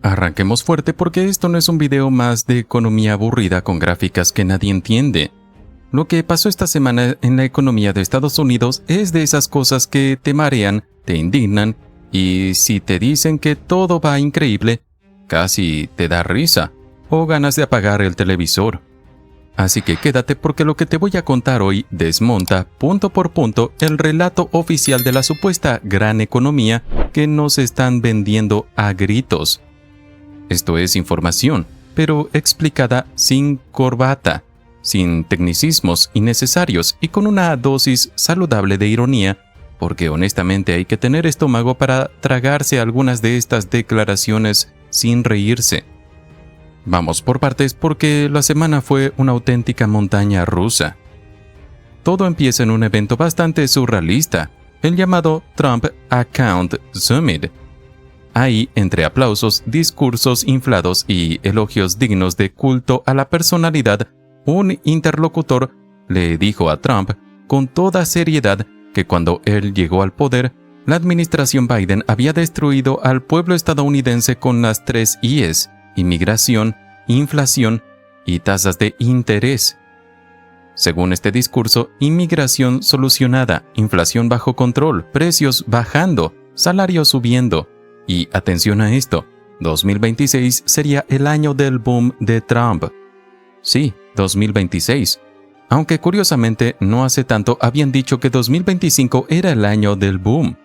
Arranquemos fuerte porque esto no es un video más de economía aburrida con gráficas que nadie entiende. Lo que pasó esta semana en la economía de Estados Unidos es de esas cosas que te marean, te indignan y si te dicen que todo va increíble, casi te da risa o ganas de apagar el televisor. Así que quédate porque lo que te voy a contar hoy desmonta punto por punto el relato oficial de la supuesta gran economía que nos están vendiendo a gritos. Esto es información, pero explicada sin corbata, sin tecnicismos innecesarios y con una dosis saludable de ironía, porque honestamente hay que tener estómago para tragarse algunas de estas declaraciones sin reírse. Vamos por partes porque la semana fue una auténtica montaña rusa. Todo empieza en un evento bastante surrealista, el llamado Trump Account Summit. Ahí, entre aplausos, discursos inflados y elogios dignos de culto a la personalidad, un interlocutor le dijo a Trump con toda seriedad que cuando él llegó al poder, la administración Biden había destruido al pueblo estadounidense con las 3 I's: inmigración, inflación y tasas de interés. Según este discurso, inmigración solucionada, inflación bajo control, precios bajando, salarios subiendo. Y atención a esto, 2026 sería el año del boom de Trump. Sí, 2026. Aunque curiosamente no hace tanto habían dicho que 2025 era el año del boom.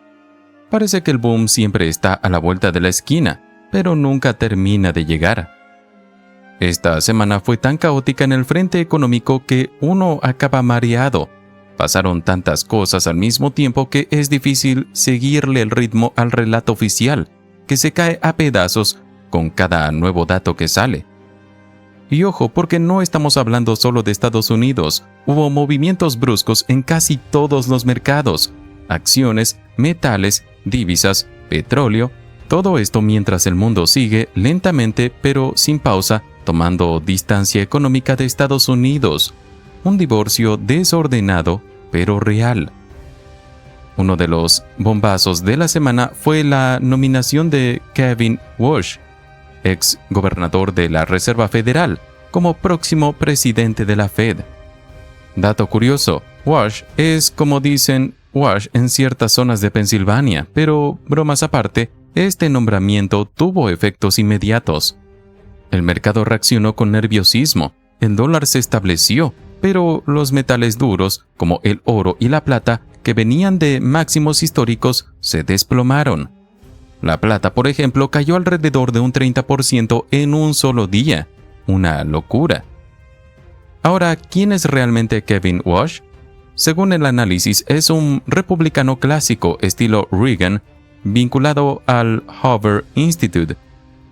Parece que el boom siempre está a la vuelta de la esquina, pero nunca termina de llegar. Esta semana fue tan caótica en el frente económico que uno acaba mareado. Pasaron tantas cosas al mismo tiempo que es difícil seguirle el ritmo al relato oficial, que se cae a pedazos con cada nuevo dato que sale. Y ojo, porque no estamos hablando solo de Estados Unidos. Hubo movimientos bruscos en casi todos los mercados: acciones, metales, divisas, petróleo. Todo esto mientras el mundo sigue lentamente pero sin pausa tomando distancia económica de Estados Unidos. Un divorcio desordenado pero real. Uno de los bombazos de la semana fue la nominación de Kevin Warsh, ex gobernador de la Reserva Federal, como próximo presidente de la Fed. Dato curioso, Warsh es, como dicen, Wash en ciertas zonas de Pensilvania, pero bromas aparte, este nombramiento tuvo efectos inmediatos. El mercado reaccionó con nerviosismo, el dólar se estableció, pero los metales duros, como el oro y la plata, que venían de máximos históricos, se desplomaron. La plata, por ejemplo, cayó alrededor de un 30% en un solo día. Una locura. Ahora, ¿quién es realmente Kevin Warsh? Según el análisis, es un republicano clásico estilo Reagan, vinculado al Hoover Institute.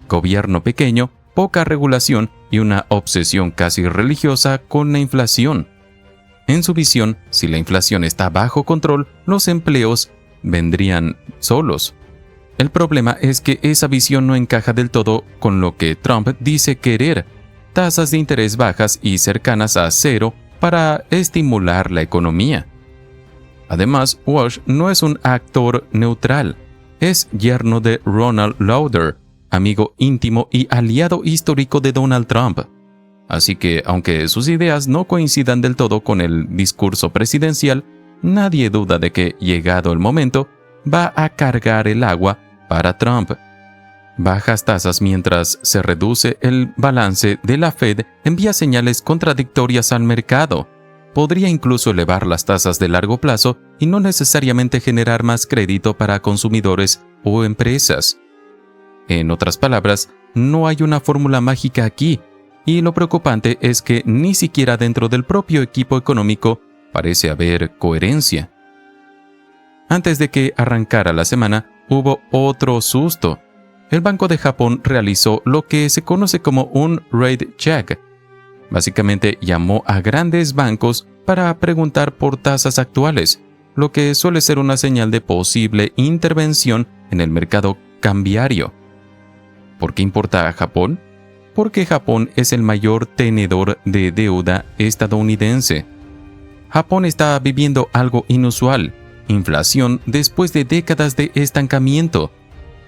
Gobierno pequeño, poca regulación y una obsesión casi religiosa con la inflación. En su visión, si la inflación está bajo control, los empleos vendrían solos. El problema es que esa visión no encaja del todo con lo que Trump dice querer: tasas de interés bajas y cercanas a cero para estimular la economía. Además, Walsh no es un actor neutral. Es yerno de Ronald Lauder, amigo íntimo y aliado histórico de Donald Trump. Así que, aunque sus ideas no coincidan del todo con el discurso presidencial, nadie duda de que, llegado el momento, va a cargar el agua para Trump. Bajas tasas mientras se reduce el balance de la Fed envía señales contradictorias al mercado. Podría incluso elevar las tasas de largo plazo y no necesariamente generar más crédito para consumidores o empresas. En otras palabras, no hay una fórmula mágica aquí, y lo preocupante es que ni siquiera dentro del propio equipo económico parece haber coherencia. Antes de que arrancara la semana, hubo otro susto. El Banco de Japón realizó lo que se conoce como un rate check. Básicamente llamó a grandes bancos para preguntar por tasas actuales, lo que suele ser una señal de posible intervención en el mercado cambiario. ¿Por qué importa a Japón? Porque Japón es el mayor tenedor de deuda estadounidense. Japón está viviendo algo inusual: inflación después de décadas de estancamiento.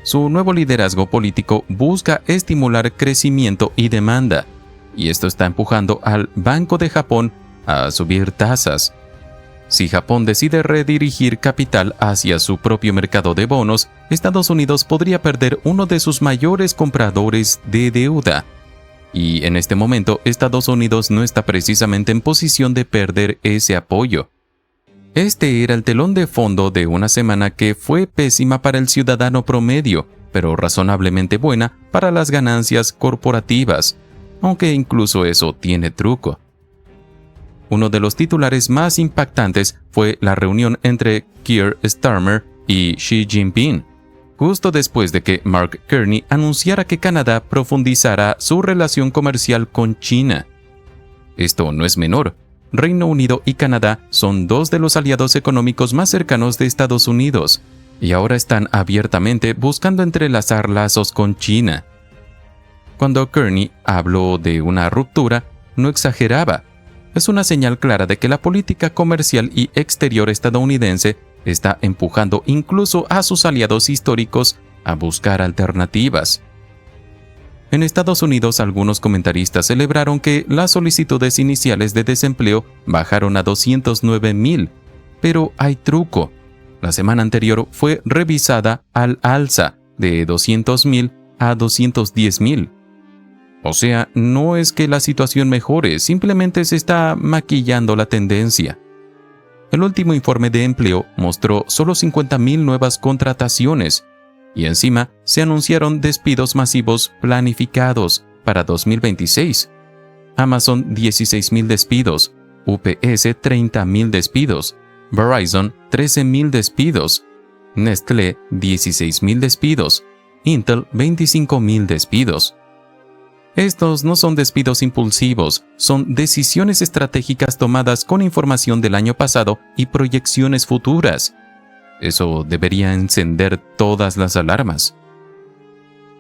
su nuevo liderazgo político busca estimular crecimiento y demanda, y esto está empujando al Banco de Japón a subir tasas. Si Japón decide redirigir capital hacia su propio mercado de bonos, Estados Unidos podría perder uno de sus mayores compradores de deuda. Y en este momento, Estados Unidos no está precisamente en posición de perder ese apoyo. Este era el telón de fondo de una semana que fue pésima para el ciudadano promedio, pero razonablemente buena para las ganancias corporativas, aunque incluso eso tiene truco. Uno de los titulares más impactantes fue la reunión entre Keir Starmer y Xi Jinping, justo después de que Mark Carney anunciara que Canadá profundizará su relación comercial con China. Esto no es menor. Reino Unido y Canadá son dos de los aliados económicos más cercanos de Estados Unidos, y ahora están abiertamente buscando entrelazar lazos con China. Cuando Carney habló de una ruptura, no exageraba. Es una señal clara de que la política comercial y exterior estadounidense está empujando incluso a sus aliados históricos a buscar alternativas. En Estados Unidos, algunos comentaristas celebraron que las solicitudes iniciales de desempleo bajaron a 209,000, pero hay truco. La semana anterior fue revisada al alza de 200,000 a 210,000. O sea, no es que la situación mejore, simplemente se está maquillando la tendencia. El último informe de empleo mostró solo 50,000 nuevas contrataciones, y encima se anunciaron despidos masivos planificados para 2026. Amazon 16,000 despidos, UPS 30,000 despidos, Verizon 13,000 despidos, Nestlé 16,000 despidos, Intel 25,000 despidos. Estos no son despidos impulsivos, son decisiones estratégicas tomadas con información del año pasado y proyecciones futuras. Eso debería encender todas las alarmas.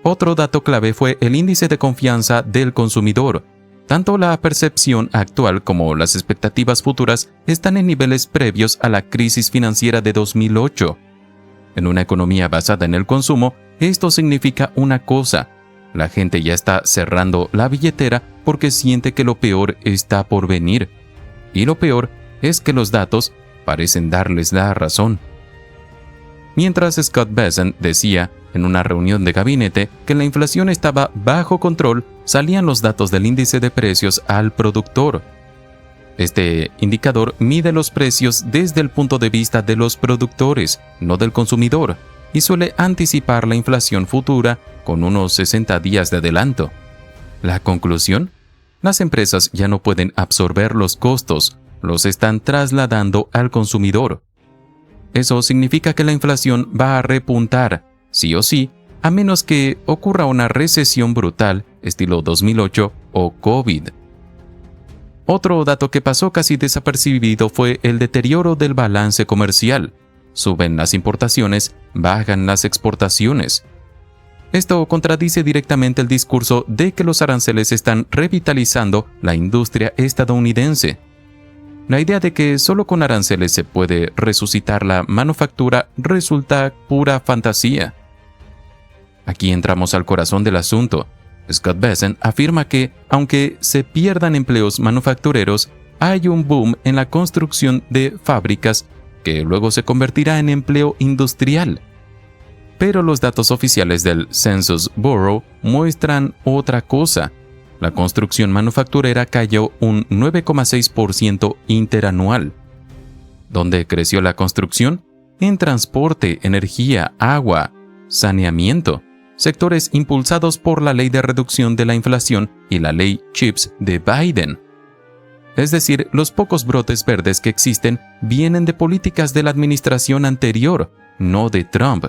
Otro dato clave fue el índice de confianza del consumidor. Tanto la percepción actual como las expectativas futuras están en niveles previos a la crisis financiera de 2008. En una economía basada en el consumo, esto significa una cosa: la gente ya está cerrando la billetera porque siente que lo peor está por venir. Y lo peor es que los datos parecen darles la razón. Mientras Scott Bessent decía en una reunión de gabinete que la inflación estaba bajo control, salían los datos del índice de precios al productor. Este indicador mide los precios desde el punto de vista de los productores, no del consumidor, y suele anticipar la inflación futura con unos 60 días de adelanto. ¿La conclusión? Las empresas ya no pueden absorber los costos, los están trasladando al consumidor. Eso significa que la inflación va a repuntar, sí o sí, a menos que ocurra una recesión brutal, estilo 2008 o COVID. Otro dato que pasó casi desapercibido fue el deterioro del balance comercial. Suben las importaciones, bajan las exportaciones. Esto contradice directamente el discurso de que los aranceles están revitalizando la industria estadounidense. La idea de que solo con aranceles se puede resucitar la manufactura resulta pura fantasía. Aquí entramos al corazón del asunto. Scott Bessent afirma que, aunque se pierdan empleos manufactureros, hay un boom en la construcción de fábricas que luego se convertirá en empleo industrial. Pero los datos oficiales del Census Bureau muestran otra cosa. La construcción manufacturera cayó un 9,6% interanual. ¿Dónde creció la construcción? En transporte, energía, agua, saneamiento, sectores impulsados por la Ley de Reducción de la Inflación y la Ley CHIPS de Biden. Es decir, los pocos brotes verdes que existen vienen de políticas de la administración anterior, no de Trump.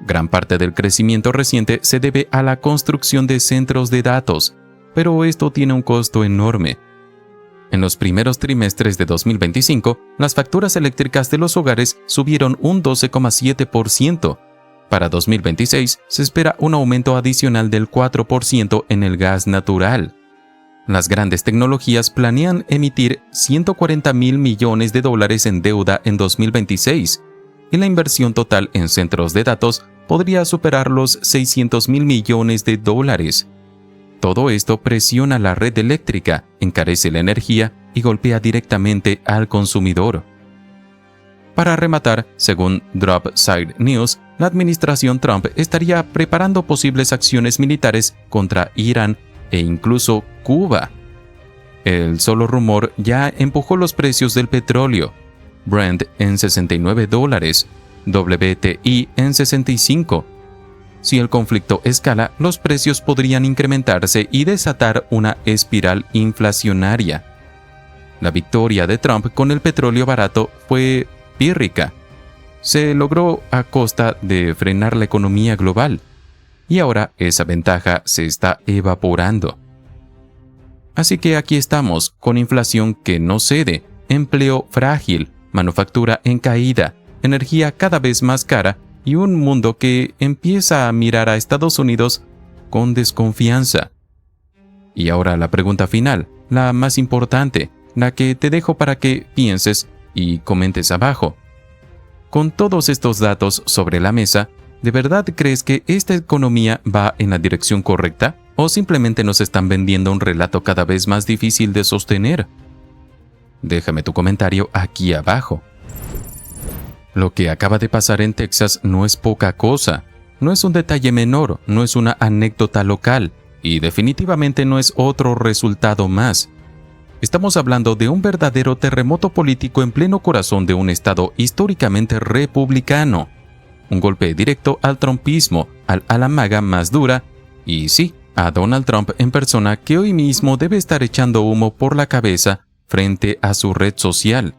Gran parte del crecimiento reciente se debe a la construcción de centros de datos, pero esto tiene un costo enorme. En los primeros trimestres de 2025, las facturas eléctricas de los hogares subieron un 12,7%. Para 2026 se espera un aumento adicional del 4% en el gas natural. Las grandes tecnologías planean emitir $140,000 millones en deuda en 2026, y la inversión total en centros de datos podría superar los $600.000 millones. Todo esto presiona la red eléctrica, encarece la energía y golpea directamente al consumidor. Para rematar, según Dropside News, la administración Trump estaría preparando posibles acciones militares contra Irán e incluso Cuba. El solo rumor ya empujó los precios del petróleo. Brent en $69, WTI en 65. Si el conflicto escala, los precios podrían incrementarse y desatar una espiral inflacionaria. La victoria de Trump con el petróleo barato fue pírrica. Se logró a costa de frenar la economía global, y ahora esa ventaja se está evaporando. Así que aquí estamos, con inflación que no cede, empleo frágil, manufactura en caída, energía cada vez más cara y un mundo que empieza a mirar a Estados Unidos con desconfianza. Y ahora la pregunta final, la más importante, la que te dejo para que pienses y comentes abajo. Con todos estos datos sobre la mesa, ¿de verdad crees que esta economía va en la dirección correcta? ¿O simplemente nos están vendiendo un relato cada vez más difícil de sostener? Déjame tu comentario aquí abajo. Lo que acaba de pasar en Texas no es poca cosa. No es un detalle menor, no es una anécdota local, y definitivamente no es otro resultado más. Estamos hablando de un verdadero terremoto político en pleno corazón de un estado históricamente republicano. Un golpe directo al trumpismo, al ala maga más dura, y sí, a Donald Trump en persona, que hoy mismo debe estar echando humo por la cabeza frente a su red social.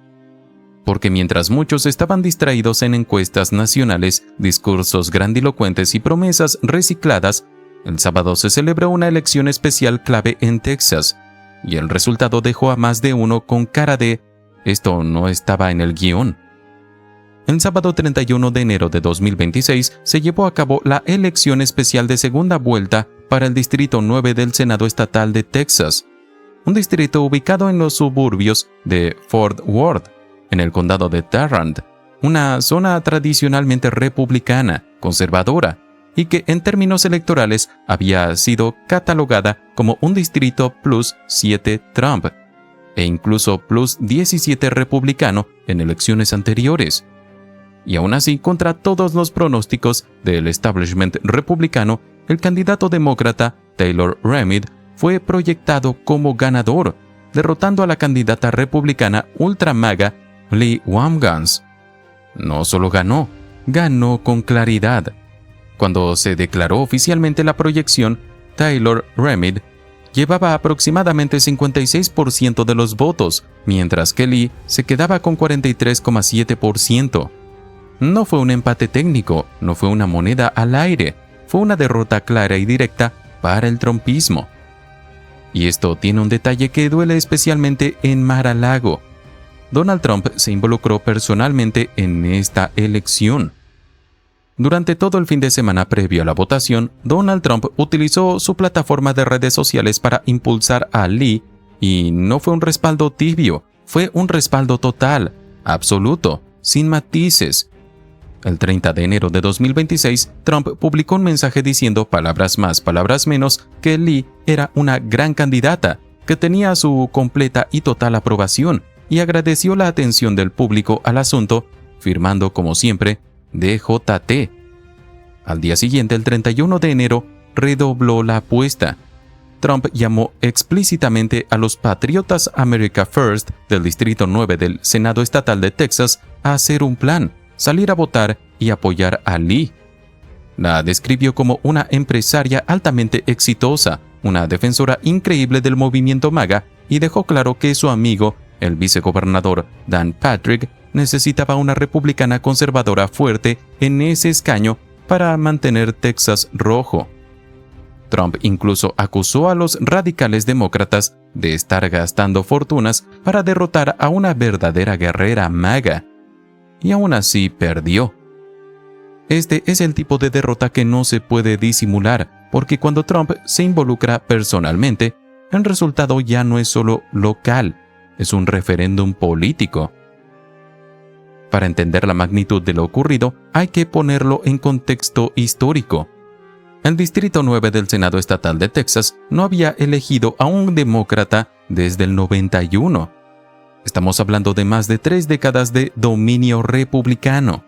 Porque mientras muchos estaban distraídos en encuestas nacionales, discursos grandilocuentes y promesas recicladas, el sábado se celebró una elección especial clave en Texas, y el resultado dejó a más de uno con cara de «esto no estaba en el guión». El sábado 31 de enero de 2026 se llevó a cabo la elección especial de segunda vuelta para el Distrito 9 del Senado Estatal de Texas, un distrito ubicado en los suburbios de Fort Worth, en el condado de Tarrant, una zona tradicionalmente republicana, conservadora, y que en términos electorales había sido catalogada como un distrito plus 7 Trump, e incluso plus 17 republicano en elecciones anteriores. Y aún así, contra todos los pronósticos del establishment republicano, el candidato demócrata Taylor Ramid fue proyectado como ganador, derrotando a la candidata republicana ultramaga Lee Wamgans. No solo ganó, ganó con claridad. Cuando se declaró oficialmente la proyección, Taylor Ramid llevaba aproximadamente 56% de los votos, mientras que Lee se quedaba con 43,7%. No fue un empate técnico, no fue una moneda al aire, fue una derrota clara y directa para el trumpismo. Y esto tiene un detalle que duele especialmente en Mar-a-Lago. Donald Trump se involucró personalmente en esta elección. Durante todo el fin de semana previo a la votación, Donald Trump utilizó su plataforma de redes sociales para impulsar a Lee, y no fue un respaldo tibio, fue un respaldo total, absoluto, sin matices. El 30 de enero de 2026, Trump publicó un mensaje diciendo palabras más, palabras menos, que Lee era una gran candidata, que tenía su completa y total aprobación, y agradeció la atención del público al asunto, firmando como siempre, DJT. Al día siguiente, el 31 de enero, redobló la apuesta. Trump llamó explícitamente a los Patriotas America First del Distrito 9 del Senado Estatal de Texas a hacer un plan, salir a votar y apoyar a Lee. La describió como una empresaria altamente exitosa, una defensora increíble del movimiento MAGA, y dejó claro que su amigo, el vicegobernador Dan Patrick, necesitaba una republicana conservadora fuerte en ese escaño para mantener Texas rojo. Trump incluso acusó a los radicales demócratas de estar gastando fortunas para derrotar a una verdadera guerrera MAGA. Y aún así perdió. Este es el tipo de derrota que no se puede disimular, porque cuando Trump se involucra personalmente, el resultado ya no es solo local, es un referéndum político. Para entender la magnitud de lo ocurrido, hay que ponerlo en contexto histórico. El Distrito 9 del Senado Estatal de Texas no había elegido a un demócrata desde el 91. Estamos hablando de más de 3 décadas de dominio republicano.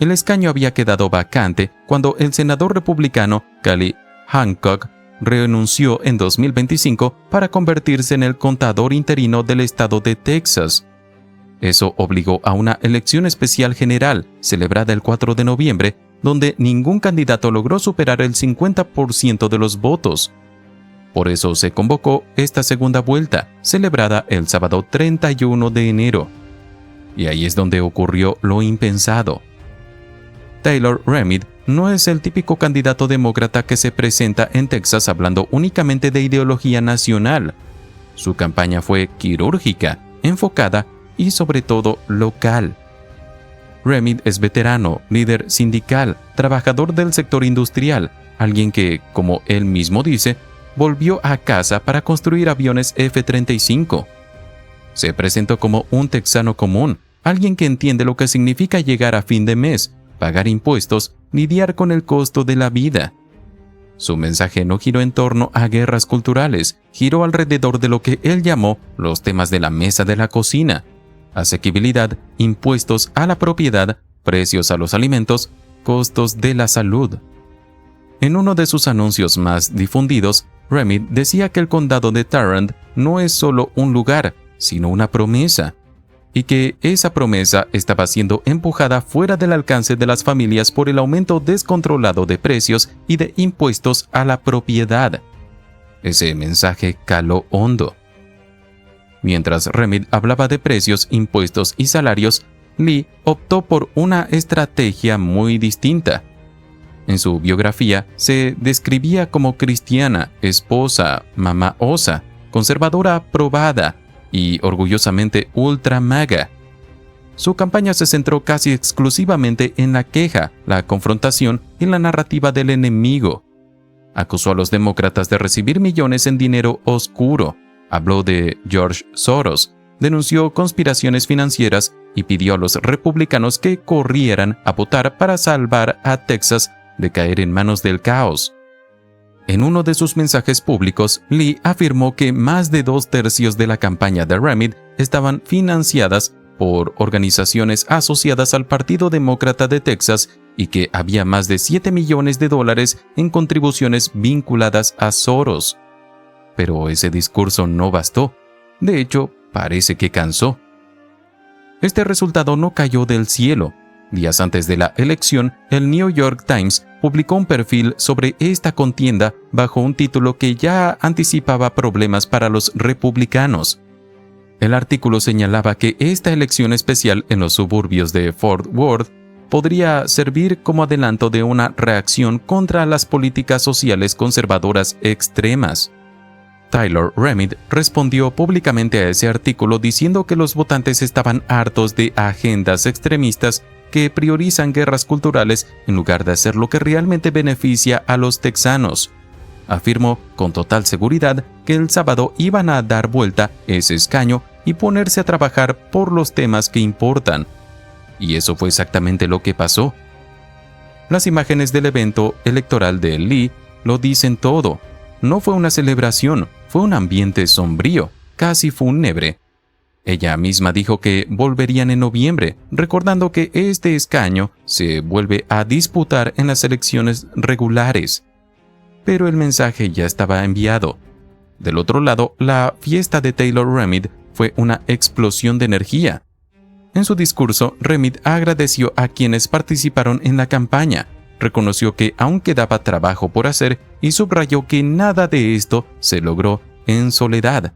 El escaño había quedado vacante cuando el senador republicano Cali Hancock renunció en 2025 para convertirse en el contador interino del estado de Texas. Eso obligó a una elección especial general, celebrada el 4 de noviembre, donde ningún candidato logró superar el 50% de los votos. Por eso se convocó esta segunda vuelta, celebrada el sábado 31 de enero. Y ahí es donde ocurrió lo impensado. Taylor Remid no es el típico candidato demócrata que se presenta en Texas hablando únicamente de ideología nacional. Su campaña fue quirúrgica, enfocada y sobre todo local. Remid es veterano, líder sindical, trabajador del sector industrial, alguien que, como él mismo dice, volvió a casa para construir aviones F-35. Se presentó como un texano común, alguien que entiende lo que significa llegar a fin de mes, pagar impuestos, lidiar con el costo de la vida. Su mensaje no giró en torno a guerras culturales, giró alrededor de lo que él llamó los temas de la mesa de la cocina: asequibilidad, impuestos a la propiedad, precios a los alimentos, costos de la salud. En uno de sus anuncios más difundidos, Remid decía que el condado de Tarrant no es solo un lugar, sino una promesa, y que esa promesa estaba siendo empujada fuera del alcance de las familias por el aumento descontrolado de precios y de impuestos a la propiedad. Ese mensaje caló hondo. Mientras Remid hablaba de precios, impuestos y salarios, Lee optó por una estrategia muy distinta. En su biografía se describía como cristiana, esposa, mamá osa, conservadora probada y orgullosamente ultra MAGA. Su campaña se centró casi exclusivamente en la queja, la confrontación y la narrativa del enemigo. Acusó a los demócratas de recibir millones en dinero oscuro, habló de George Soros, denunció conspiraciones financieras y pidió a los republicanos que corrieran a votar para salvar a Texas de caer en manos del caos. En uno de sus mensajes públicos, Lee afirmó que más de 2/3 de la campaña de Remid estaban financiadas por organizaciones asociadas al Partido Demócrata de Texas y que había más de $7 millones en contribuciones vinculadas a Soros. Pero ese discurso no bastó. De hecho, parece que cansó. Este resultado no cayó del cielo. Días antes de la elección, el New York Times publicó un perfil sobre esta contienda bajo un título que ya anticipaba problemas para los republicanos. El artículo señalaba que esta elección especial en los suburbios de Fort Worth podría servir como adelanto de una reacción contra las políticas sociales conservadoras extremas. Taylor Remid respondió públicamente a ese artículo diciendo que los votantes estaban hartos de agendas extremistas que priorizan guerras culturales en lugar de hacer lo que realmente beneficia a los texanos. Afirmó con total seguridad que el sábado iban a dar vuelta ese escaño y ponerse a trabajar por los temas que importan. Y eso fue exactamente lo que pasó. Las imágenes del evento electoral de Lee lo dicen todo. No fue una celebración, fue un ambiente sombrío, casi fúnebre. Ella misma dijo que volverían en noviembre, recordando que este escaño se vuelve a disputar en las elecciones regulares. Pero el mensaje ya estaba enviado. Del otro lado, la fiesta de Taylor Remid fue una explosión de energía. En su discurso, Remid agradeció a quienes participaron en la campaña, reconoció que aún quedaba trabajo por hacer y subrayó que nada de esto se logró en soledad.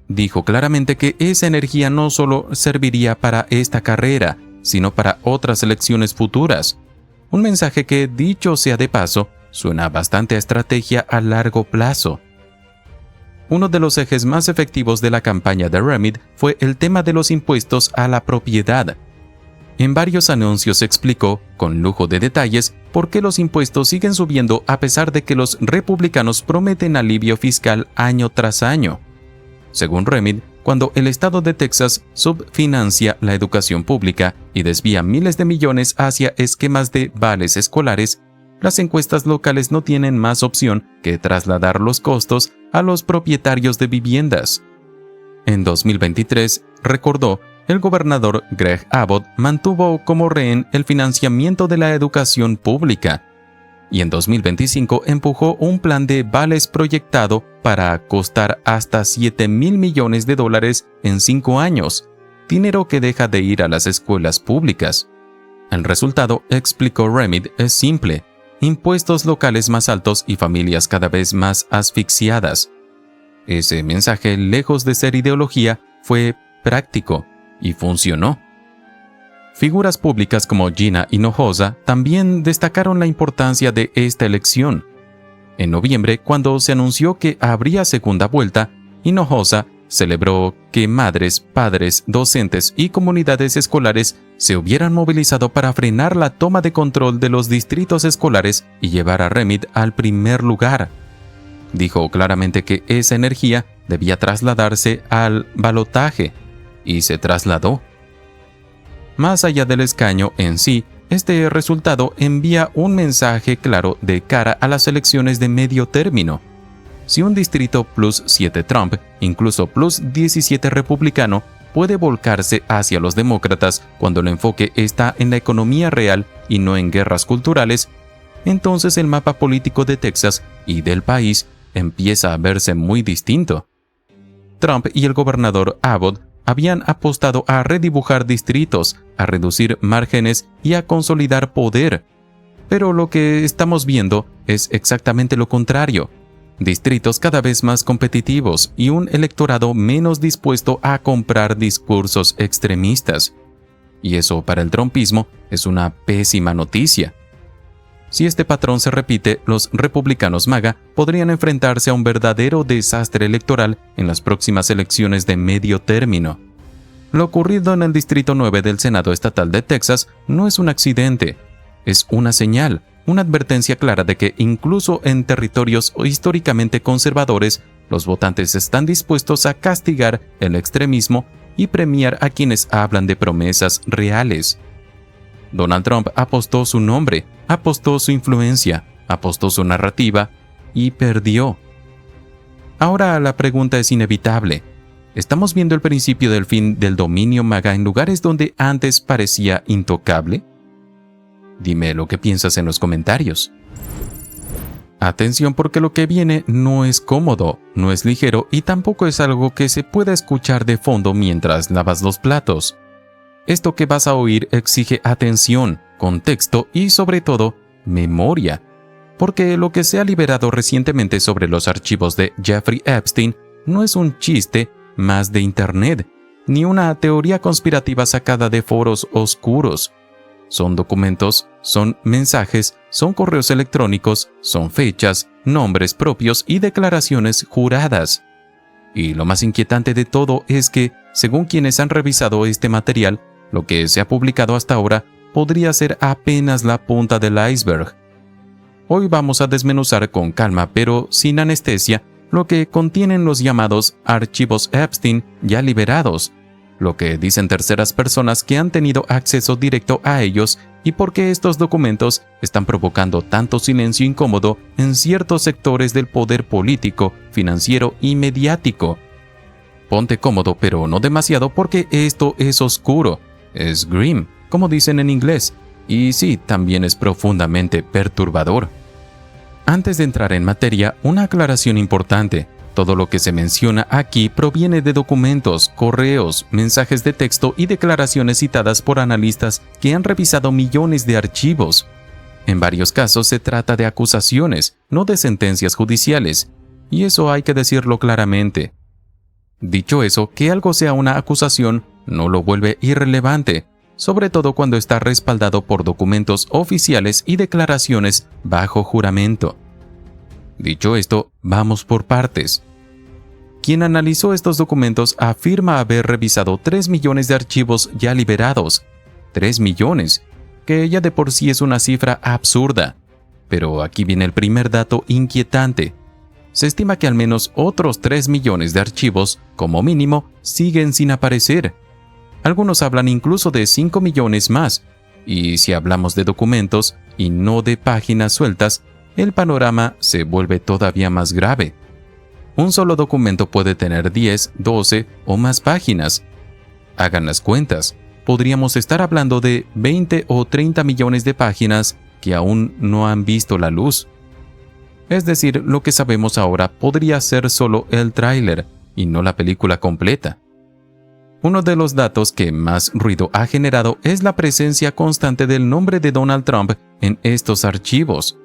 Dijo claramente que esa energía no solo serviría para esta carrera, sino para otras elecciones futuras. Un mensaje que, dicho sea de paso, suena bastante a estrategia a largo plazo. Uno de los ejes más efectivos de la campaña de Remid fue el tema de los impuestos a la propiedad. En varios anuncios explicó, con lujo de detalles, por qué los impuestos siguen subiendo a pesar de que los republicanos prometen alivio fiscal año tras año. Según Remid, cuando el estado de Texas subfinancia la educación pública y desvía miles de millones hacia esquemas de vales escolares, las encuestas locales no tienen más opción que trasladar los costos a los propietarios de viviendas. En 2023, recordó, el gobernador Greg Abbott mantuvo como rehén el financiamiento de la educación pública, y en 2025 empujó un plan de vales proyectado para costar hasta $7,000 millones en 5 años, dinero que deja de ir a las escuelas públicas. El resultado, explicó Remid, es simple: impuestos locales más altos y familias cada vez más asfixiadas. Ese mensaje, lejos de ser ideología, fue práctico y funcionó. Figuras públicas como Gina Hinojosa también destacaron la importancia de esta elección. En noviembre, cuando se anunció que habría segunda vuelta, Hinojosa celebró que madres, padres, docentes y comunidades escolares se hubieran movilizado para frenar la toma de control de los distritos escolares y llevar a Remid al primer lugar. Dijo claramente que esa energía debía trasladarse al balotaje, y se trasladó. Más allá del escaño en sí, este resultado envía un mensaje claro de cara a las elecciones de medio término. Si un distrito plus 7 Trump, incluso plus 17 republicano, puede volcarse hacia los demócratas cuando el enfoque está en la economía real y no en guerras culturales, entonces el mapa político de Texas y del país empieza a verse muy distinto. Trump y el gobernador Abbott habían apostado a redibujar distritos, a reducir márgenes y a consolidar poder. Pero lo que estamos viendo es exactamente lo contrario: distritos cada vez más competitivos y un electorado menos dispuesto a comprar discursos extremistas. Y eso para el trumpismo es una pésima noticia. Si este patrón se repite, los republicanos MAGA podrían enfrentarse a un verdadero desastre electoral en las próximas elecciones de medio término. Lo ocurrido en el Distrito 9 del Senado Estatal de Texas no es un accidente, es una señal, una advertencia clara de que incluso en territorios históricamente conservadores, los votantes están dispuestos a castigar el extremismo y premiar a quienes hablan de promesas reales. Donald Trump apostó su nombre, apostó su influencia, apostó su narrativa y perdió. Ahora la pregunta es inevitable. ¿Estamos viendo el principio del fin del dominio MAGA en lugares donde antes parecía intocable? Dime lo que piensas en los comentarios. Atención, porque lo que viene no es cómodo, no es ligero y tampoco es algo que se pueda escuchar de fondo mientras lavas los platos. Esto que vas a oír exige atención, contexto y, sobre todo, memoria, porque lo que se ha liberado recientemente sobre los archivos de Jeffrey Epstein no es un chiste más de Internet, ni una teoría conspirativa sacada de foros oscuros. Son documentos, son mensajes, son correos electrónicos, son fechas, nombres propios y declaraciones juradas. Y lo más inquietante de todo es que, según quienes han revisado este material, lo que se ha publicado hasta ahora podría ser apenas la punta del iceberg. Hoy vamos a desmenuzar con calma, pero sin anestesia, lo que contienen los llamados archivos Epstein ya liberados, lo que dicen terceras personas que han tenido acceso directo a ellos y por qué estos documentos están provocando tanto silencio incómodo en ciertos sectores del poder político, financiero y mediático. Ponte cómodo, pero no demasiado, porque esto es oscuro, es grim, como dicen en inglés, y sí, también es profundamente perturbador. Antes de entrar en materia, una aclaración importante. Todo lo que se menciona aquí proviene de documentos, correos, mensajes de texto y declaraciones citadas por analistas que han revisado millones de archivos. En varios casos se trata de acusaciones, no de sentencias judiciales, y eso hay que decirlo claramente. Dicho eso, que algo sea una acusación no lo vuelve irrelevante, sobre todo cuando está respaldado por documentos oficiales y declaraciones bajo juramento. Dicho esto, vamos por partes. Quien analizó estos documentos afirma haber revisado 3 millones de archivos ya liberados. 3 millones, que ya de por sí es una cifra absurda. Pero aquí viene el primer dato inquietante. se estima que al menos otros 3 millones de archivos, como mínimo, siguen sin aparecer. Algunos hablan incluso de 5 millones más, y si hablamos de documentos y no de páginas sueltas, el panorama se vuelve todavía más grave. Un solo documento puede tener 10, 12 o más páginas. Hagan las cuentas, podríamos estar hablando de 20 o 30 millones de páginas que aún no han visto la luz. Es decir, lo que sabemos ahora podría ser solo el tráiler y no la película completa. Uno de los datos que más ruido ha generado es la presencia constante del nombre de Donald Trump en estos archivos.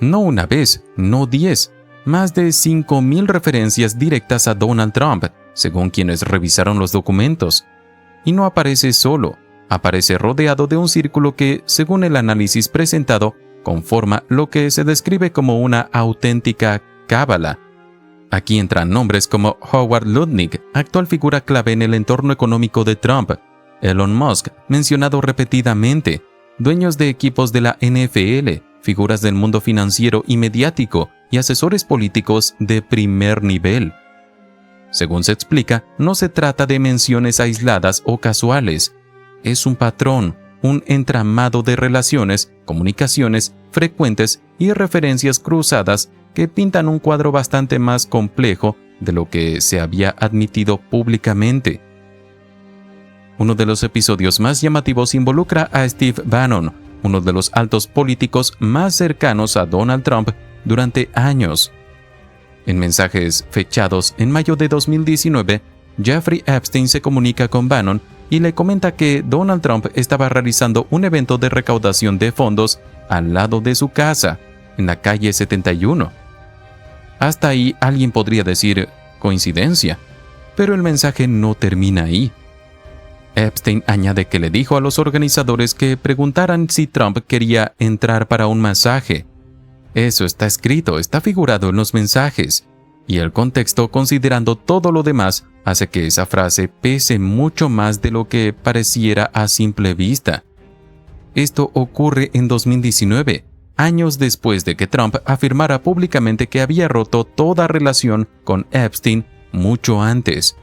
No una vez, no 10, más de 5.000 referencias directas a Donald Trump, según quienes revisaron los documentos. Y no aparece solo, aparece rodeado de un círculo que, según el análisis presentado, conforma lo que se describe como una auténtica cábala. Aquí entran nombres como Howard Lutnick, actual figura clave en el entorno económico de Trump, Elon Musk, mencionado repetidamente, dueños de equipos de la NFL, figuras del mundo financiero y mediático y asesores políticos de primer nivel. Según se explica, no se trata de menciones aisladas o casuales. Es un patrón, un entramado de relaciones, comunicaciones frecuentes y referencias cruzadas que pintan un cuadro bastante más complejo de lo que se había admitido públicamente. Uno de los episodios más llamativos involucra a Steve Bannon, uno de los altos políticos más cercanos a Donald Trump durante años. En mensajes fechados en mayo de 2019, Jeffrey Epstein se comunica con Bannon y le comenta que Donald Trump estaba realizando un evento de recaudación de fondos al lado de su casa, en la calle 71. Hasta ahí alguien podría decir coincidencia, pero el mensaje no termina ahí. Epstein añade que le dijo a los organizadores que preguntaran si Trump quería entrar para un masaje. Eso está escrito, está figurado en los mensajes, y el contexto, considerando todo lo demás, hace que esa frase pese mucho más de lo que pareciera a simple vista. Esto ocurre en 2019, años después de que Trump afirmara públicamente que había roto toda relación con Epstein mucho antes.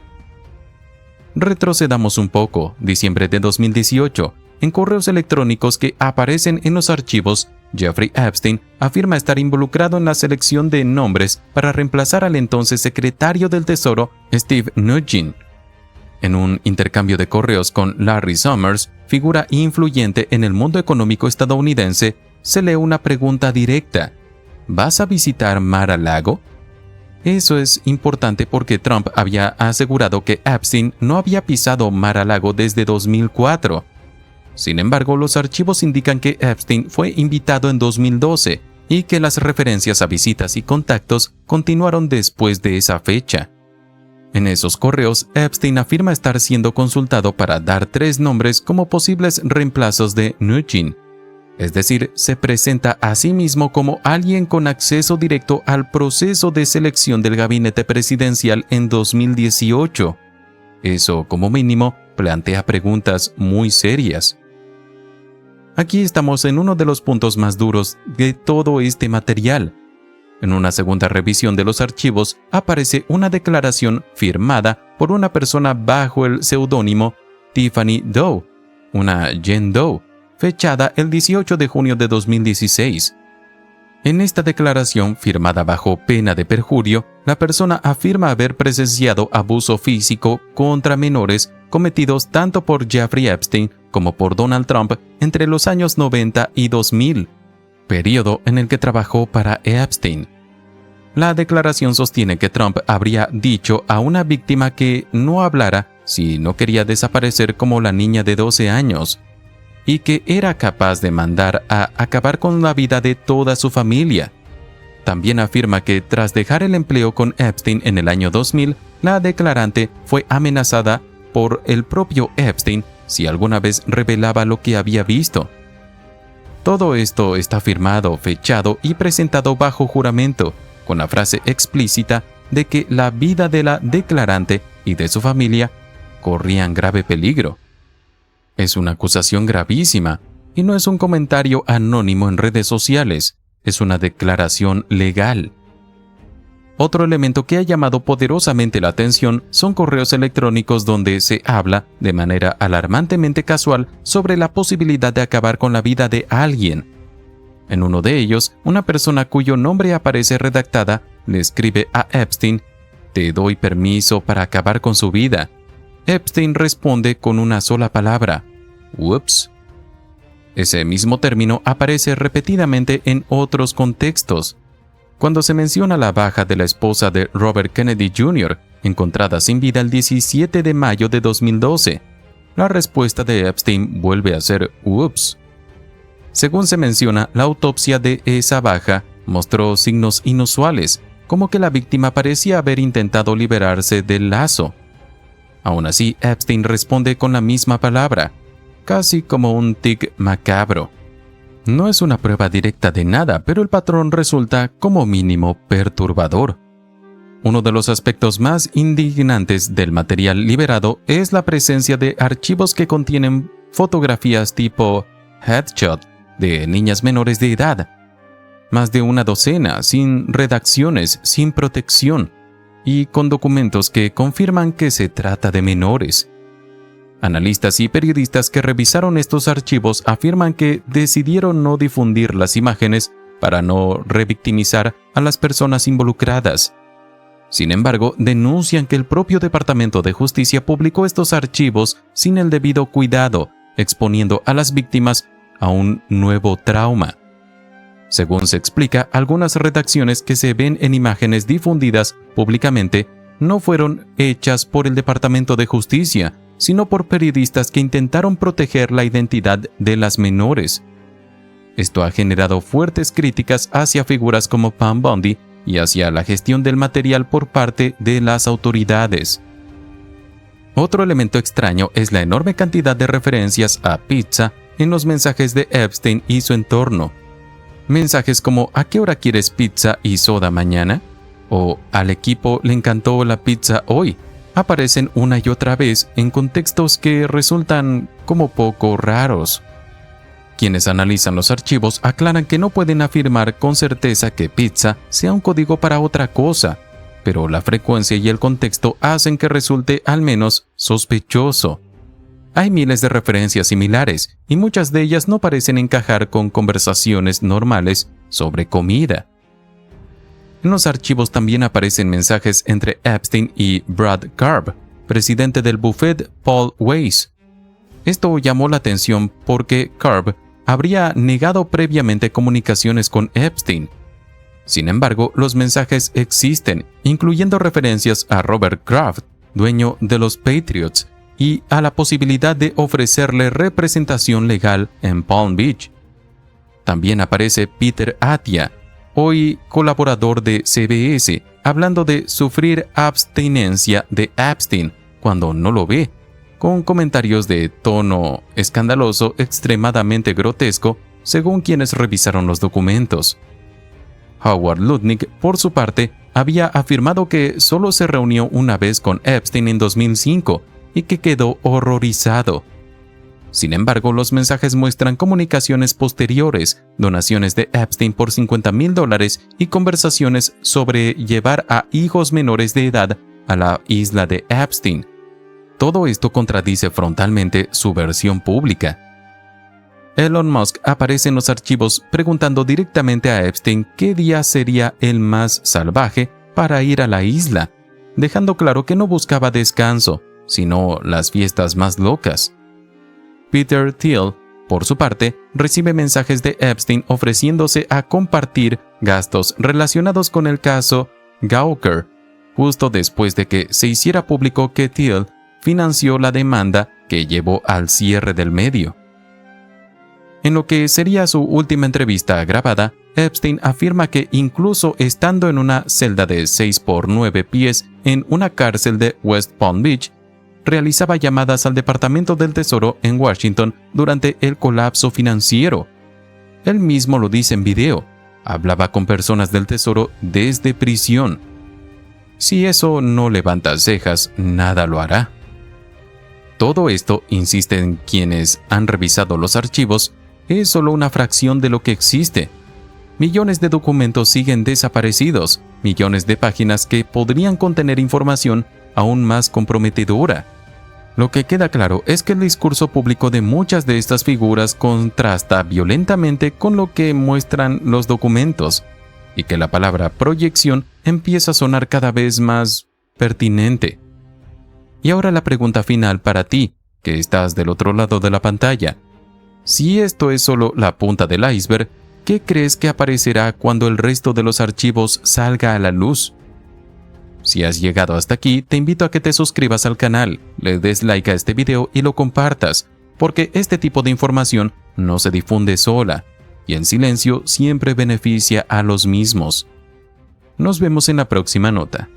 Retrocedamos un poco, diciembre de 2018, en correos electrónicos que aparecen en los archivos, Jeffrey Epstein afirma estar involucrado en la selección de nombres para reemplazar al entonces secretario del Tesoro, Steve Mnuchin. En un intercambio de correos con Larry Summers, figura influyente en el mundo económico estadounidense, se lee una pregunta directa: ¿vas a visitar Mar-a-Lago? Eso es importante porque Trump había asegurado que Epstein no había pisado Mar-a-Lago desde 2004. Sin embargo, los archivos indican que Epstein fue invitado en 2012 y que las referencias a visitas y contactos continuaron después de esa fecha. En esos correos, Epstein afirma estar siendo consultado para dar 3 nombres como posibles reemplazos de Mnuchin. Es decir, se presenta a sí mismo como alguien con acceso directo al proceso de selección del gabinete presidencial en 2018. Eso, como mínimo, plantea preguntas muy serias. Aquí estamos en uno de los puntos más duros de todo este material. En una segunda revisión de los archivos aparece una declaración firmada por una persona bajo el seudónimo Tiffany Doe, una Jane Doe, fechada el 18 de junio de 2016. En esta declaración, firmada bajo pena de perjurio, la persona afirma haber presenciado abuso físico contra menores cometidos tanto por Jeffrey Epstein como por Donald Trump entre los años 90 y 2000, periodo en el que trabajó para Epstein. La declaración sostiene que Trump habría dicho a una víctima que no hablara si no quería desaparecer como la niña de 12 años, y que era capaz de mandar a acabar con la vida de toda su familia. También afirma que tras dejar el empleo con Epstein en el año 2000, la declarante fue amenazada por el propio Epstein si alguna vez revelaba lo que había visto. Todo esto está firmado, fechado y presentado bajo juramento, con la frase explícita de que la vida de la declarante y de su familia corrían grave peligro. Es una acusación gravísima, y no es un comentario anónimo en redes sociales, es una declaración legal. Otro elemento que ha llamado poderosamente la atención son correos electrónicos donde se habla, de manera alarmantemente casual, sobre la posibilidad de acabar con la vida de alguien. En uno de ellos, una persona cuyo nombre aparece redactada le escribe a Epstein: «Te doy permiso para acabar con su vida». Epstein responde con una sola palabra: «Whoops». Ese mismo término aparece repetidamente en otros contextos. Cuando se menciona la baja de la esposa de Robert Kennedy Jr., encontrada sin vida el 17 de mayo de 2012, la respuesta de Epstein vuelve a ser «Whoops». Según se menciona, la autopsia de esa baja mostró signos inusuales, como que la víctima parecía haber intentado liberarse del lazo. Aún así, Epstein responde con la misma palabra, casi como un tic macabro. No es una prueba directa de nada, pero el patrón resulta como mínimo perturbador. Uno de los aspectos más indignantes del material liberado es la presencia de archivos que contienen fotografías tipo headshot de niñas menores de edad. Más de una docena, sin redacciones, sin protección, y con documentos que confirman que se trata de menores. Analistas y periodistas que revisaron estos archivos afirman que decidieron no difundir las imágenes para no revictimizar a las personas involucradas. Sin embargo, denuncian que el propio Departamento de Justicia publicó estos archivos sin el debido cuidado, exponiendo a las víctimas a un nuevo trauma. Según se explica, algunas redacciones que se ven en imágenes difundidas públicamente no fueron hechas por el Departamento de Justicia, sino por periodistas que intentaron proteger la identidad de las menores. Esto ha generado fuertes críticas hacia figuras como Pam Bondi y hacia la gestión del material por parte de las autoridades. Otro elemento extraño es la enorme cantidad de referencias a pizza en los mensajes de Epstein y su entorno. Mensajes como «¿A qué hora quieres pizza y soda mañana?» o «Al equipo le encantó la pizza hoy» aparecen una y otra vez en contextos que resultan como poco raros. Quienes analizan los archivos aclaran que no pueden afirmar con certeza que pizza sea un código para otra cosa, pero la frecuencia y el contexto hacen que resulte al menos sospechoso. Hay miles de referencias similares, y muchas de ellas no parecen encajar con conversaciones normales sobre comida. En los archivos también aparecen mensajes entre Epstein y Brad Garb, presidente del buffet Paul Weiss. Esto llamó la atención porque Garb habría negado previamente comunicaciones con Epstein. Sin embargo, los mensajes existen, incluyendo referencias a Robert Kraft, dueño de los Patriots, y a la posibilidad de ofrecerle representación legal en Palm Beach. También aparece Peter Attia, hoy colaborador de CBS, hablando de sufrir abstinencia de Epstein cuando no lo ve, con comentarios de tono escandaloso extremadamente grotesco, según quienes revisaron los documentos. Howard Lutnick, por su parte, había afirmado que solo se reunió una vez con Epstein en 2005 y que quedó horrorizado. Sin embargo, los mensajes muestran comunicaciones posteriores, donaciones de Epstein por $50,000 y conversaciones sobre llevar a hijos menores de edad a la isla de Epstein. Todo esto contradice frontalmente su versión pública. Elon Musk aparece en los archivos preguntando directamente a Epstein qué día sería el más salvaje para ir a la isla, dejando claro que no buscaba descanso, sino las fiestas más locas. Peter Thiel, por su parte, recibe mensajes de Epstein ofreciéndose a compartir gastos relacionados con el caso Gawker, justo después de que se hiciera público que Thiel financió la demanda que llevó al cierre del medio. En lo que sería su última entrevista grabada, Epstein afirma que incluso estando en una celda de 6 por 9 pies en una cárcel de West Palm Beach, realizaba llamadas al Departamento del Tesoro en Washington durante el colapso financiero. Él mismo lo dice en video. Hablaba con personas del Tesoro desde prisión. Si eso no levanta cejas, nada lo hará. Todo esto, insisten quienes han revisado los archivos, es solo una fracción de lo que existe. Millones de documentos siguen desaparecidos, millones de páginas que podrían contener información aún más comprometedora. Lo que queda claro es que el discurso público de muchas de estas figuras contrasta violentamente con lo que muestran los documentos, y que la palabra proyección empieza a sonar cada vez más pertinente. Y ahora la pregunta final para ti, que estás del otro lado de la pantalla. Si esto es solo la punta del iceberg, ¿qué crees que aparecerá cuando el resto de los archivos salga a la luz? Si has llegado hasta aquí, te invito a que te suscribas al canal, le des like a este video y lo compartas, porque este tipo de información no se difunde sola, y en silencio siempre beneficia a los mismos. Nos vemos en la próxima nota.